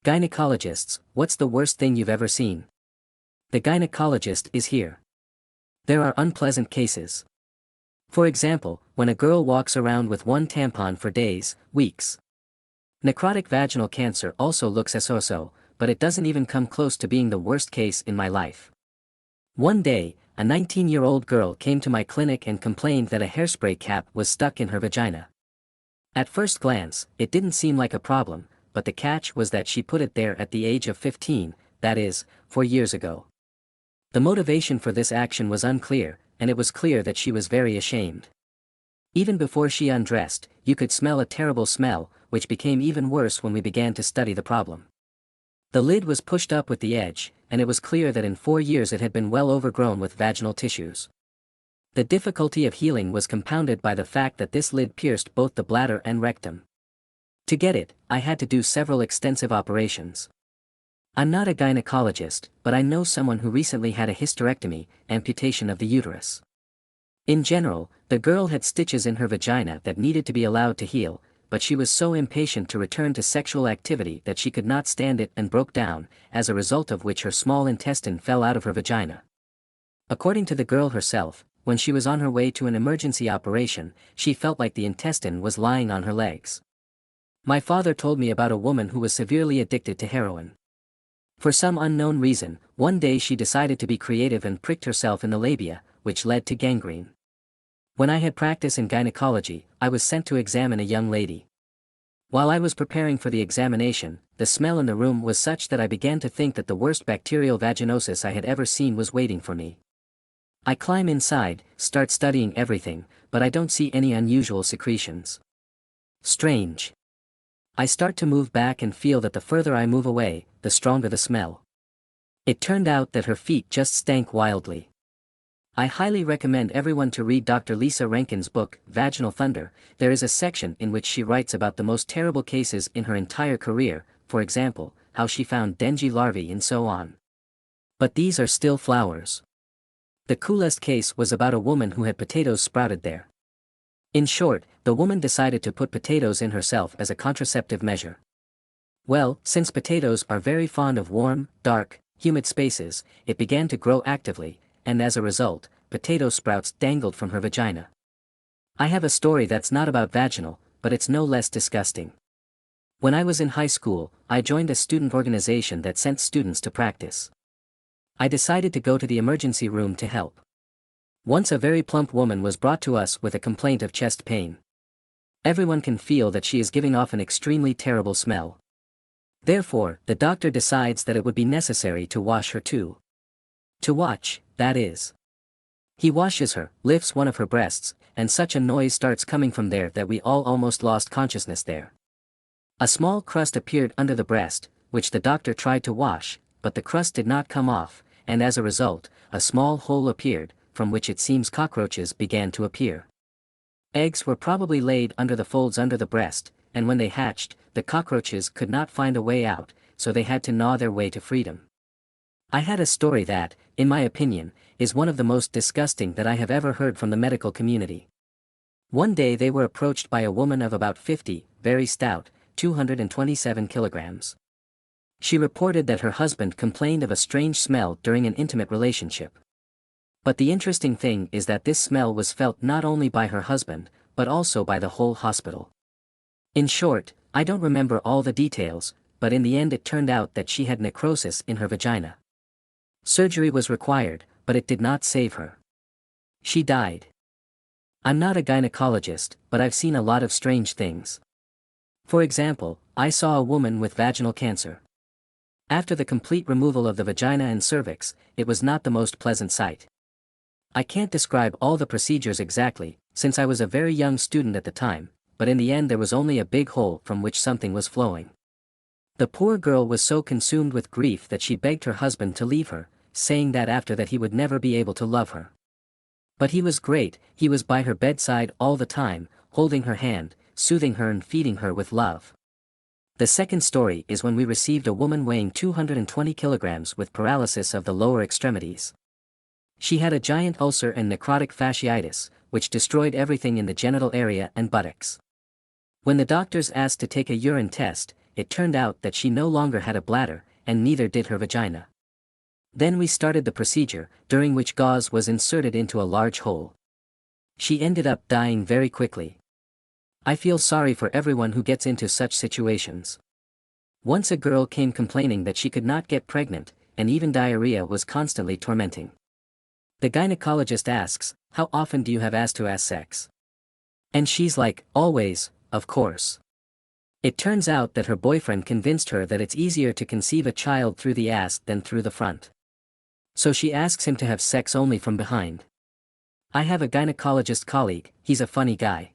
Gynecologists, what's the worst thing you've ever seen? The gynecologist is here. There are unpleasant cases. For example, when a girl walks around with one tampon for days, weeks. Necrotic vaginal cancer also looks so-so, but it doesn't even come close to being the worst case in my life. One day, a 19-year-old girl came to my clinic and complained that a hairspray cap was stuck in her vagina. At first glance, it didn't seem like a problem, but the catch was that she put it there at the age of 15, that is, 4 years ago. The motivation for this action was unclear, and it was clear that she was very ashamed. Even before she undressed, you could smell a terrible smell, which became even worse when we began to study the problem. The lid was pushed up with the edge, and it was clear that in 4 years it had been well overgrown with vaginal tissues. The difficulty of healing was compounded by the fact that this lid pierced both the bladder and rectum. To get it, I had to do several extensive operations. I'm not a gynecologist, but I know someone who recently had a hysterectomy, amputation of the uterus. In general, the girl had stitches in her vagina that needed to be allowed to heal, but she was so impatient to return to sexual activity that she could not stand it and broke down, as a result of which her small intestine fell out of her vagina. According to the girl herself, when she was on her way to an emergency operation, she felt like the intestine was lying on her legs. My father told me about a woman who was severely addicted to heroin. For some unknown reason, one day she decided to be creative and pricked herself in the labia, which led to gangrene. When I had practice in gynecology, I was sent to examine a young lady. While I was preparing for the examination, the smell in the room was such that I began to think that the worst bacterial vaginosis I had ever seen was waiting for me. I climb inside, start studying everything, but I don't see any unusual secretions. Strange. I start to move back and feel that the further I move away, the stronger the smell. It turned out that her feet just stank wildly. I highly recommend everyone to read Dr. Lisa Rankin's book, Vaginal Thunder. There is a section in which she writes about the most terrible cases in her entire career, for example, how she found dengue larvae and so on. But these are still flowers. The coolest case was about a woman who had potatoes sprouted there. In short, the woman decided to put potatoes in herself as a contraceptive measure. Well, since potatoes are very fond of warm, dark, humid spaces, it began to grow actively, and as a result, potato sprouts dangled from her vagina. I have a story that's not about vaginal, but it's no less disgusting. When I was in high school, I joined a student organization that sent students to practice. I decided to go to the emergency room to help. Once a very plump woman was brought to us with a complaint of chest pain. Everyone can feel that she is giving off an extremely terrible smell. Therefore, the doctor decides that it would be necessary to wash her too. To watch, that is. He washes her, lifts one of her breasts, and such a noise starts coming from there that we all almost lost consciousness there. A small crust appeared under the breast, which the doctor tried to wash, but the crust did not come off, and as a result, a small hole appeared, from which it seems cockroaches began to appear. Eggs were probably laid under the folds under the breast, and when they hatched, the cockroaches could not find a way out, so they had to gnaw their way to freedom. I had a story that, in my opinion, is one of the most disgusting that I have ever heard from the medical community. One day they were approached by a woman of about 50, very stout, 227 kilograms. She reported that her husband complained of a strange smell during an intimate relationship. But the interesting thing is that this smell was felt not only by her husband, but also by the whole hospital. In short, I don't remember all the details, but in the end it turned out that she had necrosis in her vagina. Surgery was required, but it did not save her. She died. I'm not a gynecologist, but I've seen a lot of strange things. For example, I saw a woman with vaginal cancer. After the complete removal of the vagina and cervix, it was not the most pleasant sight. I can't describe all the procedures exactly, since I was a very young student at the time, but in the end there was only a big hole from which something was flowing. The poor girl was so consumed with grief that she begged her husband to leave her, saying that after that he would never be able to love her. But he was great, he was by her bedside all the time, holding her hand, soothing her and feeding her with love. The second story is when we received a woman weighing 220 kilograms with paralysis of the lower extremities. She had a giant ulcer and necrotic fasciitis, which destroyed everything in the genital area and buttocks. When the doctors asked to take a urine test, it turned out that she no longer had a bladder, and neither did her vagina. Then we started the procedure, during which gauze was inserted into a large hole. She ended up dying very quickly. I feel sorry for everyone who gets into such situations. Once a girl came complaining that she could not get pregnant, and even diarrhea was constantly tormenting. The gynecologist asks, "How often do you have ass-to-ass sex?" And she's like, "Always, of course." It turns out that her boyfriend convinced her that it's easier to conceive a child through the ass than through the front. So she asks him to have sex only from behind. I have a gynecologist colleague, he's a funny guy.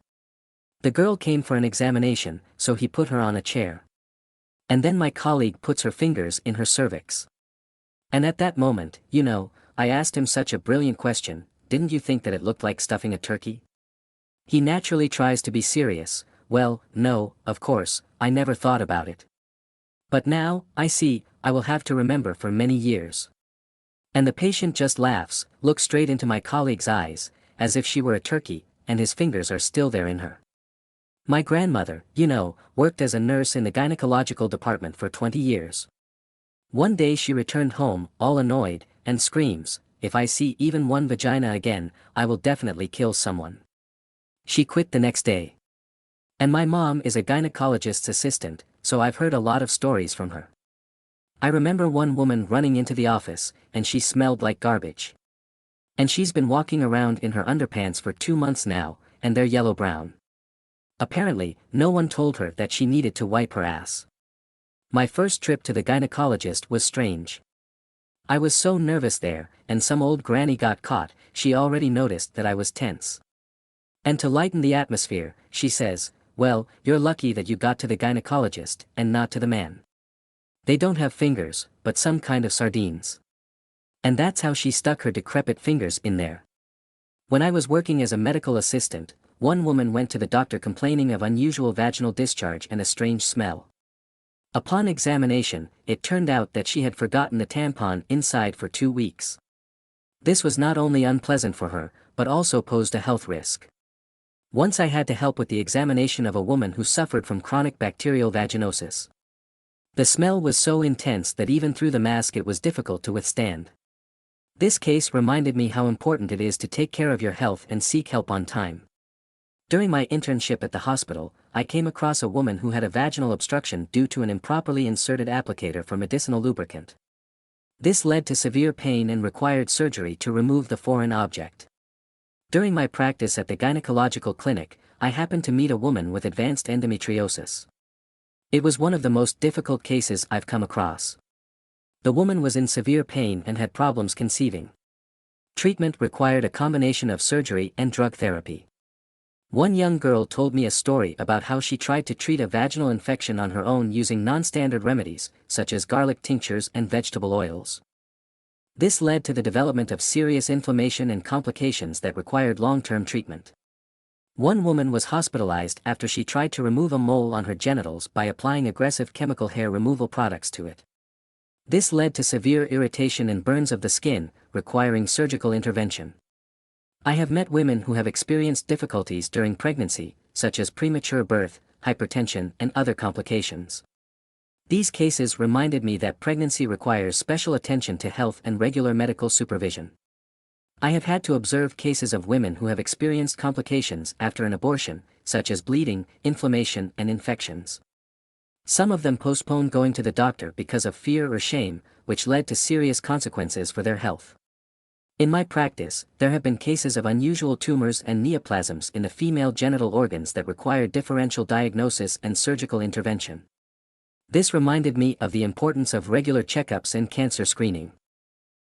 The girl came for an examination, so he put her on a chair. And then my colleague puts her fingers in her cervix. And at that moment, I asked him such a brilliant question: "Didn't you think that it looked like stuffing a turkey?" He naturally tries to be serious. "Well, no, of course, I never thought about it. But now, I see, I will have to remember for many years." And the patient just laughs, looks straight into my colleague's eyes, as if she were a turkey, and his fingers are still there in her. My grandmother, worked as a nurse in the gynecological department for 20 years. One day she returned home, all annoyed, and screams, "If I see even one vagina again, I will definitely kill someone." She quit the next day. And my mom is a gynecologist's assistant, so I've heard a lot of stories from her. I remember one woman running into the office, and she smelled like garbage. And she's been walking around in her underpants for 2 months now, and they're yellow-brown. Apparently, no one told her that she needed to wipe her ass. My first trip to the gynecologist was strange. I was so nervous there, and some old granny got caught. She already noticed that I was tense. And to lighten the atmosphere, she says, "Well, you're lucky that you got to the gynecologist, and not to the man. They don't have fingers, but some kind of sardines." And that's how she stuck her decrepit fingers in there. When I was working as a medical assistant, one woman went to the doctor complaining of unusual vaginal discharge and a strange smell. Upon examination, it turned out that she had forgotten the tampon inside for 2 weeks. This was not only unpleasant for her, but also posed a health risk. Once I had to help with the examination of a woman who suffered from chronic bacterial vaginosis. The smell was so intense that even through the mask it was difficult to withstand. This case reminded me how important it is to take care of your health and seek help on time. During my internship at the hospital, I came across a woman who had a vaginal obstruction due to an improperly inserted applicator for medicinal lubricant. This led to severe pain and required surgery to remove the foreign object. During my practice at the gynecological clinic, I happened to meet a woman with advanced endometriosis. It was one of the most difficult cases I've come across. The woman was in severe pain and had problems conceiving. Treatment required a combination of surgery and drug therapy. One young girl told me a story about how she tried to treat a vaginal infection on her own using non-standard remedies, such as garlic tinctures and vegetable oils. This led to the development of serious inflammation and complications that required long-term treatment. One woman was hospitalized after she tried to remove a mole on her genitals by applying aggressive chemical hair removal products to it. This led to severe irritation and burns of the skin, requiring surgical intervention. I have met women who have experienced difficulties during pregnancy, such as premature birth, hypertension, and other complications. These cases reminded me that pregnancy requires special attention to health and regular medical supervision. I have had to observe cases of women who have experienced complications after an abortion, such as bleeding, inflammation, and infections. Some of them postponed going to the doctor because of fear or shame, which led to serious consequences for their health. In my practice, there have been cases of unusual tumors and neoplasms in the female genital organs that require differential diagnosis and surgical intervention. This reminded me of the importance of regular checkups and cancer screening.